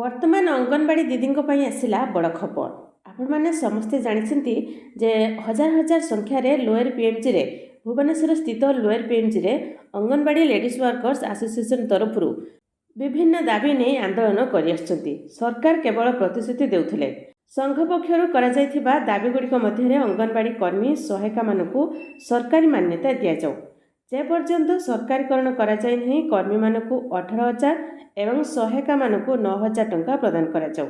वर्तमान अंगनवाड़ी दीदी आसला बड़ खबर। आपने समस्ते जानते जे हजार हजार संख्यार लोअर पीएमजी रे भुवनेश्वर स्थित लोअर पीएमजी रे अंगनवाड़ी लेडीज वर्कर्स एसोसिएशन तरफ विभिन्न दाबी नहीं आंदोलन कर सरकार केवल प्रतिश्रुति देउथिले। संघ पक्षर दाबीगुड़िक मध्य अंगनवाड़ी कर्मी सहायिका मानकु सरकारी मान्यता दि जाऊ। जे पर्यंत सरकारीकरण कराई नहीं कर्मी मानकु 18,000 एवं सहायिका मानकु 9,000 टंका प्रदान करा जाऊ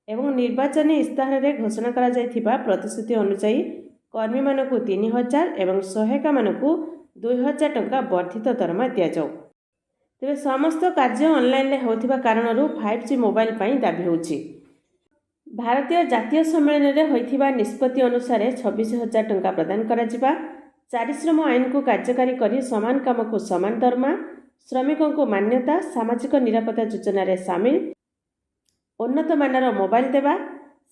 एवं निर्वाचन इस्ताहार रे घोषणा करा जायथिबा प्रतिश्रुति अनुसार कर्मी मानकु 3,000 एवं सहायिका मानकु 2,000 टंका वर्धित दरमा दिया जाऊ। तेबे समस्त कार्य ऑनलाइन रे होथिबा कारणरू 5G मोबाइल पई दाबी होउछि। भारतीय जातीय सम्मेलन रे होइथिबा निष्पत्ति अनुसार 26,000 टंका प्रदान करा जिबा। चारिश्रम आईन को कार्यकारी करी समान काम को समान दरमा, श्रमिकों को मान्यता, सामाजिक निरापत्ता योजना रे सामिल, उन्नत मानर मोबाइल देवा,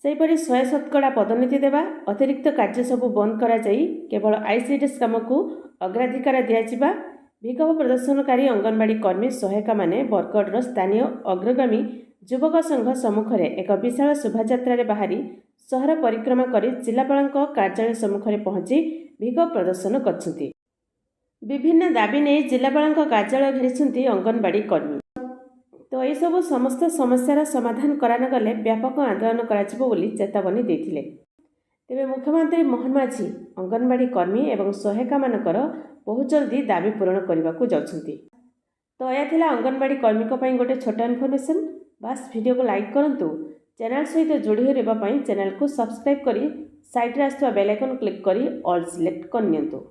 सेहीपरि 100% पदोन्नति देवा, अतिरिक्त कार्य सबू बंद करा जाई केवल आईसीडीएस काम को अग्राधिकार दिया जिबा। विक्षोभ प्रदर्शनकारी अंगनवाड़ी कर्मी सहायिका माने बरगढ़ स्थानीय अग्रगामी युवक संघ सम्मुख में एक विशाल शोभायात्रा बाहरी सहर परिक्रमा कर जिलापाल कार्यालय सम्मुख में पहुंची विक्षोभ प्रदर्शन करछंती। विभिन्न दाबी नहीं जिलापाल कार्यालय घेरी अंगनवाड़ी कर्मी। तो यह सब समस्त समस्यार समाधान करान गले व्यापक आंदोलन कराजिबो बोली चेतावनी देथिले। तेबे मुख्यमंत्री मोहन माझी अंगनवाड़ी कर्मी एवं सहायिका मानकर बहुत जल्दी दाबी पूरण करने को जाउछंती। तो यह थिला अंगनवाड़ी कर्मी को गोटे छोटा इनफॉरमेशन। बस वीडियो को लाइक करंतु, चैनल सहित जोड़ी रहबा पई चैनल को सब्सक्राइब करी साइड रे आस्थवा बेल आइकन क्लिक करी ऑल सिलेक्ट कर नियंतु।